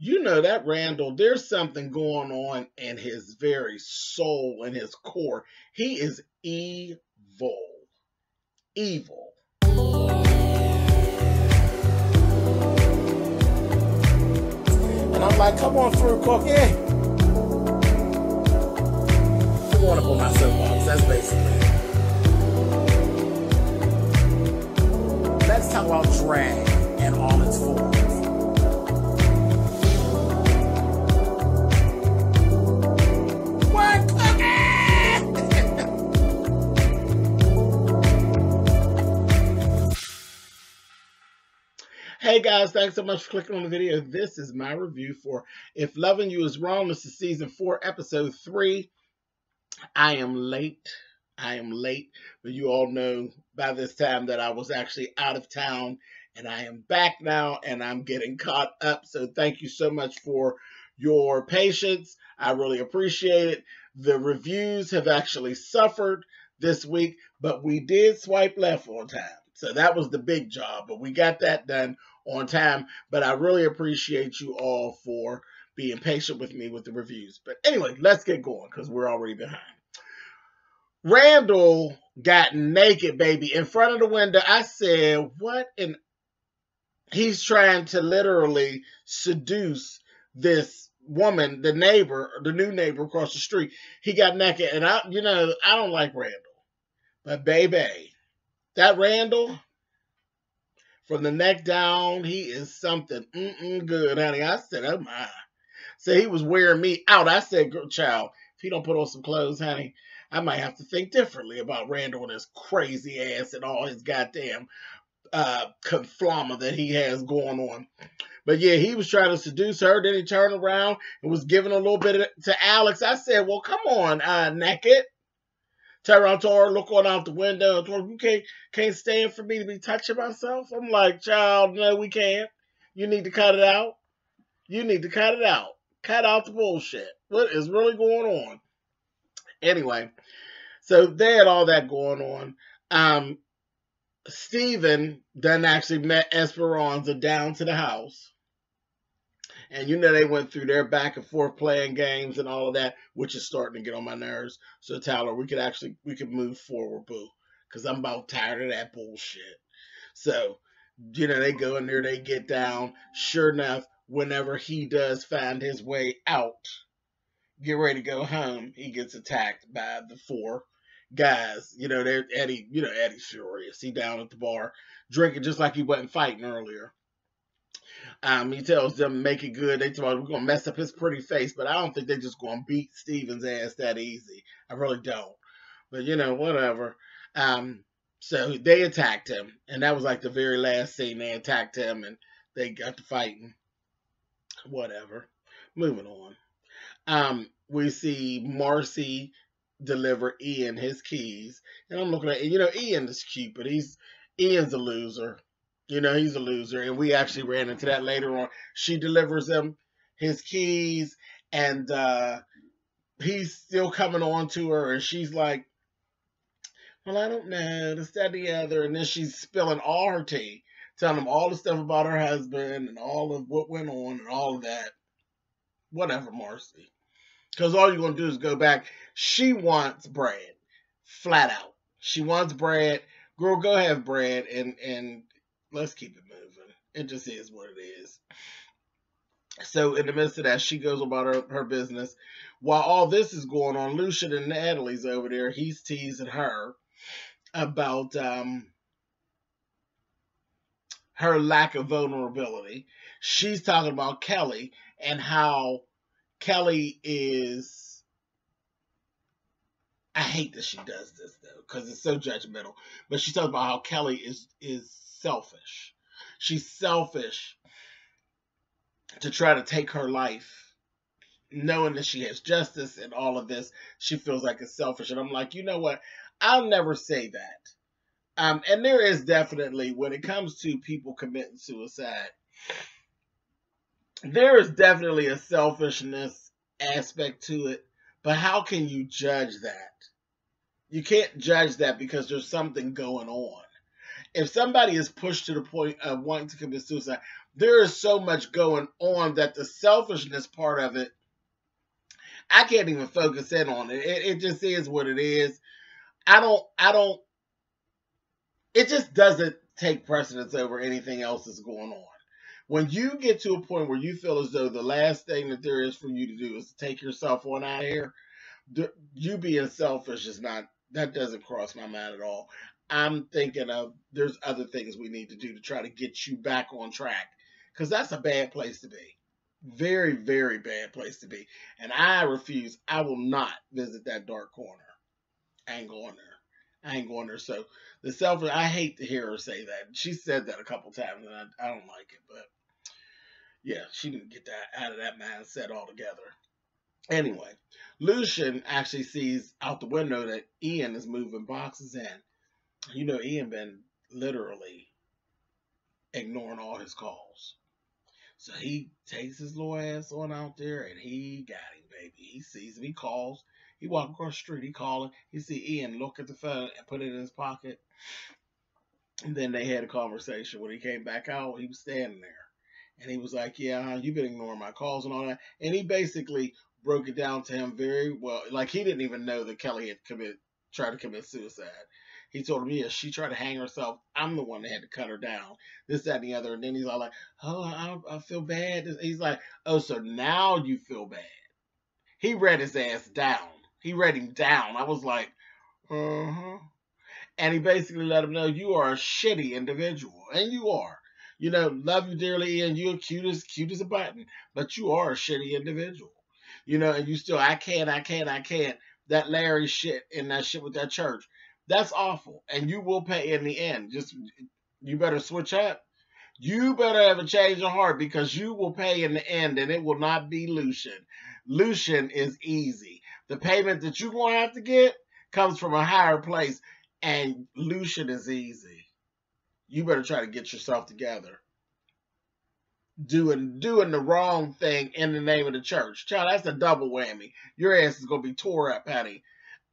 you know that Randall, there's something going on in his very soul, in his core. He is evil. Evil. And I'm like, come on through, Cookie. I want to put my soapbox. That's basically it. Let's talk about drag and all its forms. What, Cookie? Hey guys, thanks so much for clicking on the video. This is my review for If Loving You Is Wrong. This is season 4, episode 3. I am late, but you all know by this time that I was actually out of town, and I am back now, and I'm getting caught up. So thank you so much for your patience. I really appreciate it. The reviews have actually suffered this week, but we did swipe left on time. So that was the big job, but we got that done on time. But I really appreciate you all for being patient with me with the reviews. But anyway, let's get going because we're already behind. Randall got naked, baby, in front of the window. I said, what? And he's trying to literally seduce this woman, the neighbor, the new neighbor across the street. He got naked, and I don't like Randall, but baby, that Randall, from the neck down, he is something good, honey. I said, oh my. So he was wearing me out. I said, girl, child, if he don't put on some clothes, honey, I might have to think differently about Randall and his crazy ass and all his goddamn conflama that he has going on. But yeah, he was trying to seduce her. Then he turned around and was giving a little bit to Alex. I said, well, come on, naked. Turn around to her, looking out the window, and told her, you can't stand for me to be touching myself. I'm like, child, no, we can't. You need to cut it out. You need to cut it out. Cut out the bullshit. What is really going on? Anyway, so they had all that going on. Steven then actually met Esperanza down to the house. And you know they went through their back and forth playing games and all of that, which is starting to get on my nerves. So Tyler, we could move forward, boo. Because I'm about tired of that bullshit. So, they go in there, they get down. Sure enough, whenever he does find his way out, get ready to go home, he gets attacked by the 4 guys. They're Eddie's furious. He down at the bar, drinking just like he wasn't fighting earlier. He tells them, make it good. They tell him, we're going to mess up his pretty face, but I don't think they're just going to beat Steven's ass that easy. I really don't. But, whatever. So they attacked him, and that was like the very last scene. They attacked him, and they got to fighting. Whatever. Moving on. We see Marcy deliver Ian his keys, and I'm looking at, Ian is cute, but Ian's a loser. He's a loser, and we actually ran into that later on. She delivers him his keys, and he's still coming on to her, and she's like, well, I don't know, this, that, the other, and then she's spilling all her tea, telling him all the stuff about her husband, and all of what went on, and all of that. Whatever, Marcy. Because all you're going to do is go back. She wants Brad, flat out. She wants Brad. Girl, go have Brad, and let's keep it moving. It just is what it is. So in the midst of that, she goes about her business. While all this is going on, Lucian and Natalie's over there. He's teasing her about her lack of vulnerability. She's talking about Kelly and how Kelly is... I hate that she does this, though, because it's so judgmental. But she talks about how Kelly is selfish. She's selfish to try to take her life, knowing that she has justice and all of this. She feels like it's selfish. And I'm like, you know what? I'll never say that. And there is definitely, when it comes to people committing suicide, there is definitely a selfishness aspect to it. But how can you judge that? You can't judge that because there's something going on. If somebody is pushed to the point of wanting to commit suicide, There is so much going on that the selfishness part of it, I can't even focus in on it. It just is what it is. I don't, it just doesn't take precedence over anything else that's going on. When you get to a point where you feel as though the last thing that there is for you to do is to take yourself on out of here, you being selfish is not, that doesn't cross my mind at all. I'm thinking of there's other things we need to do to try to get you back on track, because that's a bad place to be. Very, very bad place to be. And I refuse. I will not visit that dark corner. I ain't going there. I ain't going there. So the selfish, I hate to hear her say that. She said that a couple times, and I don't like it. But yeah, she didn't get that out of that mindset altogether. Anyway, Lucian actually sees out the window that Ian is moving boxes in. You know, Ian been literally ignoring all his calls. So he takes his little ass on out there, and he got him, baby. He sees him. He calls. He walk across the street. He calling. He see Ian look at the phone and put it in his pocket. And then they had a conversation. When he came back out, he was standing there. And he was like, yeah, you've been ignoring my calls and all that. And he basically broke it down to him very well. Like, he didn't even know that Kelly had tried to commit suicide. He told him, yeah, she tried to hang herself. I'm the one that had to cut her down. This, that, and the other. And then he's all like, oh, I feel bad. He's like, oh, so now you feel bad. He read his ass down. He read him down. I was like, uh-huh. And he basically let him know, you are a shitty individual. And you are. You know, love you dearly, and you're cute as a button. But you are a shitty individual. You know, and you still, I can't. That Larry shit and that shit with that church. That's awful. And you will pay in the end. Just, you better switch up. You better have a change of heart, because you will pay in the end, and it will not be Lucian. Lucian is easy. The payment that you're going to have to get comes from a higher place, and Lucian is easy. You better try to get yourself together. Doing the wrong thing in the name of the church. Child, that's a double whammy. Your ass is going to be tore up, honey.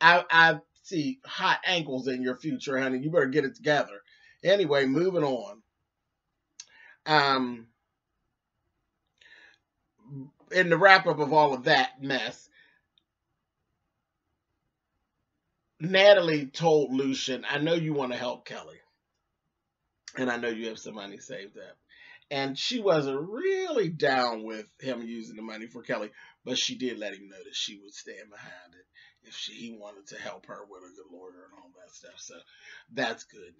I see hot ankles in your future, honey. You better get it together. Anyway, moving on. In the wrap-up of all of that mess, Natalie told Lucian, I know you want to help Kelly. And I know you have some money saved up. And she wasn't really down with him using the money for Kelly, but she did let him know that she would stand behind it if he wanted to help her with a good lawyer and all that stuff. So that's good,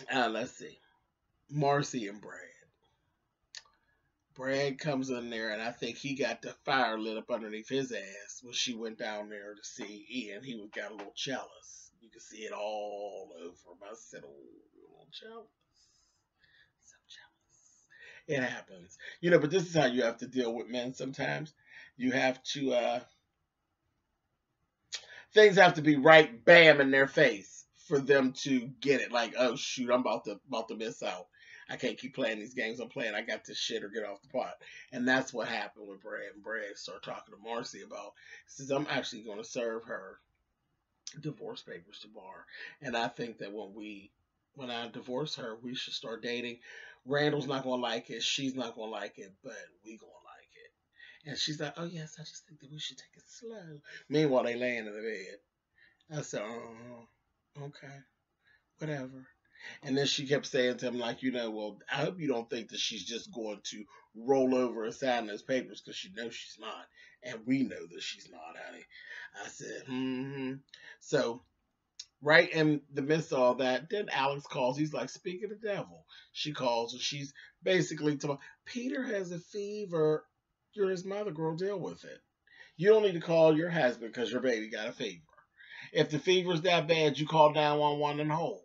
Natalie. Let's see. Marcy and Brad. Brad comes in there, and I think he got the fire lit up underneath his ass when she went down there to see Ian. He got a little jealous. You can see it all over him. I said, oh, a little jealous. So jealous. It happens. You know, but this is how you have to deal with men sometimes. You have to, things have to be right bam in their face for them to get it. Like, oh, shoot, I'm about to miss out. I can't keep playing these games I'm playing. I got this shit or get off the pot. And that's what happened with Brad. And Brad started talking to Marcy about, he says, I'm actually going to serve her divorce papers to bar. And I think that when I divorce her, we should start dating. Randall's not going to like it. She's not going to like it. But we going to like it. And she's like, oh, yes, I just think that we should take it slow. Meanwhile, they laying in the bed. I said, okay, whatever. And then she kept saying to him, like, you know, well, I hope you don't think that she's just going to roll over and sign those papers, because she knows she's not. And we know that she's not, honey. I said, So, right in the midst of all that, then Alex calls. He's like, speak of the devil. She calls, and she's basically talking, Peter has a fever. You're his mother, girl. Deal with it. You don't need to call your husband because your baby got a fever. If the fever's that bad, you call 911 and hold.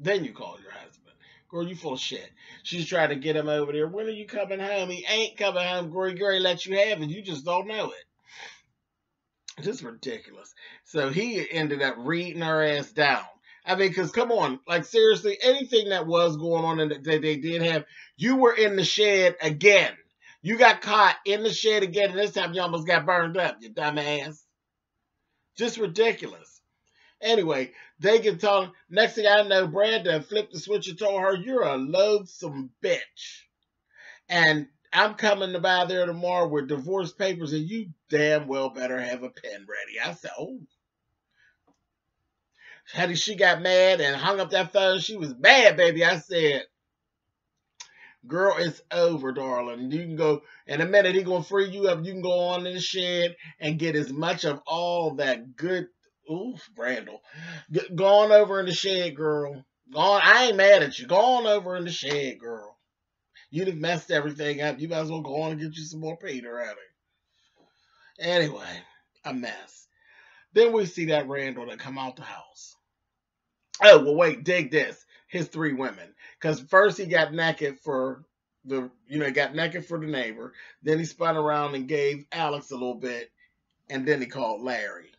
Then you call your husband. Girl, you full of shit. She's trying to get him over there. When are you coming home? He ain't coming home. Gary let you have it. You just don't know it. Just ridiculous. So he ended up reading her ass down. I mean, because come on. Like, seriously, anything that was going on and that they did have, you were in the shed again. You got caught in the shed again, and this time you almost got burned up, you dumbass. Just ridiculous. Anyway, They get talking. Next thing I know, Brandon flipped the switch and told her, "You're a loathsome bitch." And I'm coming by there tomorrow with divorce papers, and you damn well better have a pen ready. I said, "Oh." Honey, she got mad and hung up that phone. She was mad, baby. I said, "Girl, it's over, darling. You can go in a minute. He gonna free you up. You can go on in the shed and get as much of all that good." Oof, Brandel. Go on over in the shed, girl. Go on. I ain't mad at you. Go on over in the shed, girl. You'd have messed everything up. You might as well go on and get you some more Peter out of it. Anyway, a mess. Then we see that Randall that come out the house. Oh, well, wait, dig this. His three women. Because first he got naked for got naked for the neighbor. Then he spun around and gave Alex a little bit. And then he called Larry.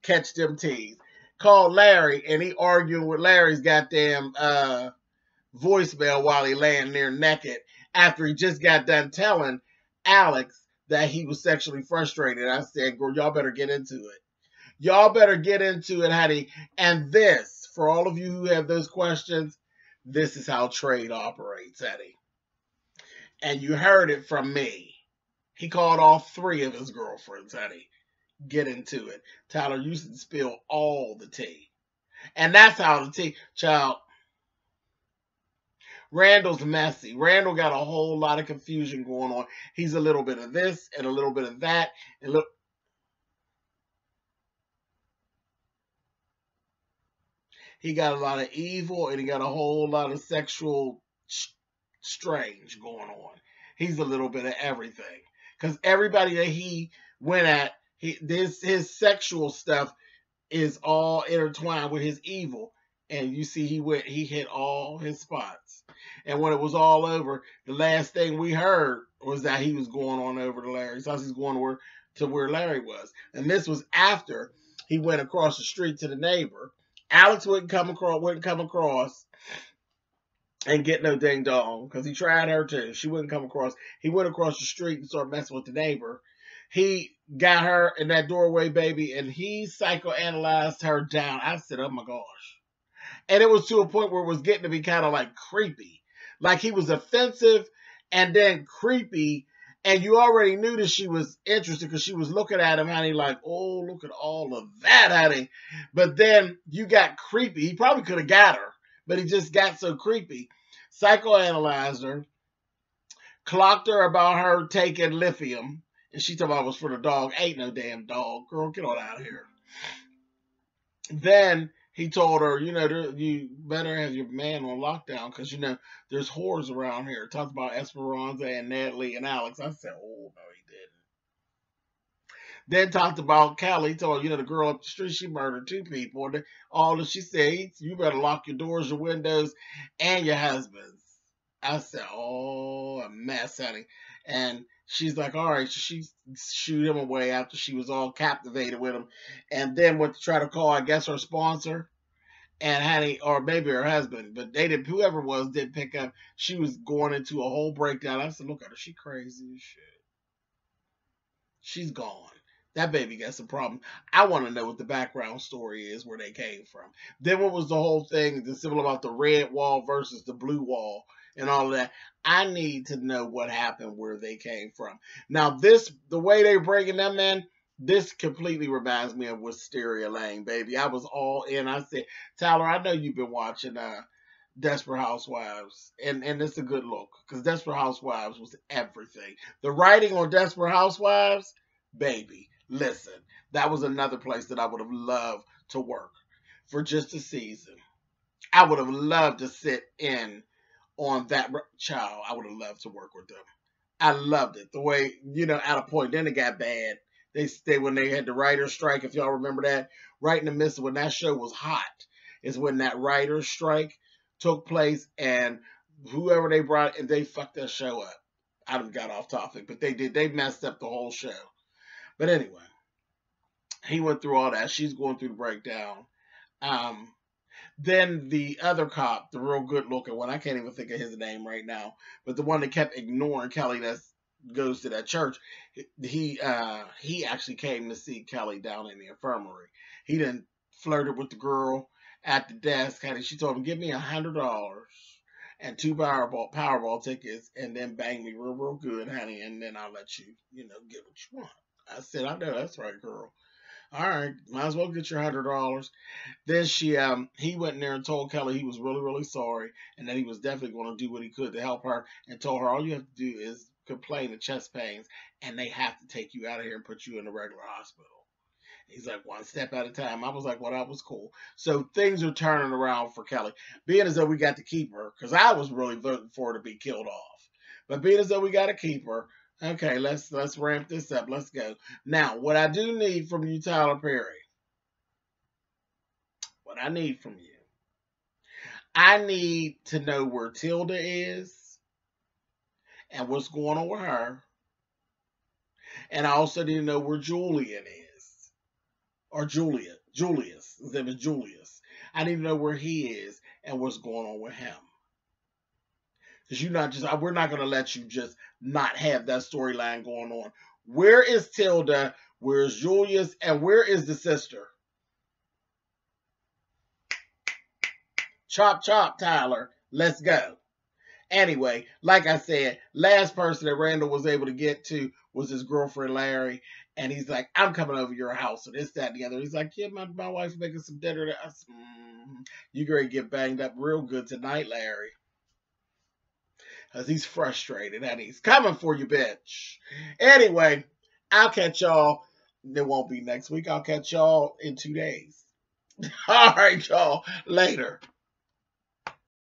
Catch them teeth. Called Larry, and he arguing with Larry's goddamn voicemail while he laying there naked after he just got done telling Alex that he was sexually frustrated. I said, girl, y'all better get into it. Y'all better get into it, honey. And this, for all of you who have those questions, this is how trade operates, honey. And you heard it from me. He called all three of his girlfriends, honey. Get into it. Tyler, you should spill all the tea. And that's how the tea, child. Randall's messy. Randall got a whole lot of confusion going on. He's a little bit of this and a little bit of that. And look, he got a lot of evil and he got a whole lot of sexual strange going on. He's a little bit of everything. Because everybody that he went at, his sexual stuff is all intertwined with his evil. And you see he hit all his spots. And when it was all over, the last thing we heard was that he was going on over to Larry's house. He's going to where Larry was. And this was after he went across the street to the neighbor. Alex wouldn't come across and get no ding dong because he tried her too. She wouldn't come across. He went across the street and started messing with the neighbor. He got her in that doorway, baby, and he psychoanalyzed her down. I said, oh my gosh. And it was to a point where it was getting to be kind of like creepy. Like he was offensive and then creepy. And you already knew that she was interested because she was looking at him, honey, like, oh, look at all of that, honey. But then you got creepy. He probably could have got her, but he just got so creepy. Psychoanalyzed her, clocked her about her taking lithium. And she told me it was for the dog. Ain't no damn dog. Girl, get on out of here. Then he told her, you better have your man on lockdown because, there's whores around here. Talked about Esperanza and Natalie and Alex. I said, oh, no, he didn't. Then talked about Callie. He told her, the girl up the street, she murdered 2 people. And all that she said, you better lock your doors, your windows, and your husbands. I said, oh, a mess, honey. And she's like, all right, so she shoot him away after she was all captivated with him. And then went to try to call, I guess, her sponsor. And honey, or maybe her husband, but they didn't, whoever it was didn't pick up. She was going into a whole breakdown. I said, look at her, she crazy as shit. She's gone. That baby got some problems. I want to know what the background story is, where they came from. Then what was the whole thing, the symbol about the red wall versus the blue wall and all of that. I need to know what happened, where they came from. Now the way they breaking them in, this completely reminds me of Wisteria Lane, baby. I was all in. I said, Tyler, I know you've been watching Desperate Housewives, and it's a good look because Desperate Housewives was everything. The writing on Desperate Housewives, baby, listen, that was another place that I would have loved to work for just a season. I would have loved to sit in on that child. I would have loved to work with them. I loved it. The way, at a point, then it got bad. When they had the writer's strike, if y'all remember that, right in the midst of when that show was hot, is when that writer's strike took place, and whoever they brought, and they fucked that show up. I done got off topic, but they did. They messed up the whole show. But anyway, he went through all that. She's going through the breakdown. Then the other cop, the real good looking one, I can't even think of his name right now, but the one that kept ignoring Kelly that goes to that church, he actually came to see Kelly down in the infirmary. He done flirted with the girl, at the desk, honey. She told him, give me $100 and 2 Powerball tickets, and then bang me real good, honey, and then I'll let you, get what you want. I said, I know that's right, girl. All right, might as well get your $100. Then he went in there and told Kelly he was really, really sorry, and that he was definitely going to do what he could to help her, and told her all you have to do is complain of chest pains, and they have to take you out of here and put you in a regular hospital. He's like, one step at a time. I was like, well, that was cool. So things are turning around for Kelly. Being as though we got to keep her, because I was really voting for her to be killed off. But being as though we got to keep her, okay, let's ramp this up. Let's go. Now, what I do need from you, Tyler Perry, what I need from you, I need to know where Tilda is and what's going on with her. And I also need to know where Julian is. Or Julius. His name is Julius. I need to know where he is and what's going on with him. Because we're not going to let you just not have that storyline going on. Where is Tilda? Where is Julius? And where is the sister? Chop, chop, Tyler. Let's go. Anyway, like I said, last person that Randall was able to get to was his girlfriend, Larry. And he's like, I'm coming over your house. And this, that, and the other. He's like, yeah, my wife's making some dinner. You're going to get banged up real good tonight, Larry. Because he's frustrated and he's coming for you, bitch. Anyway, I'll catch y'all. It won't be next week. I'll catch y'all in 2 days. All right, y'all. Later.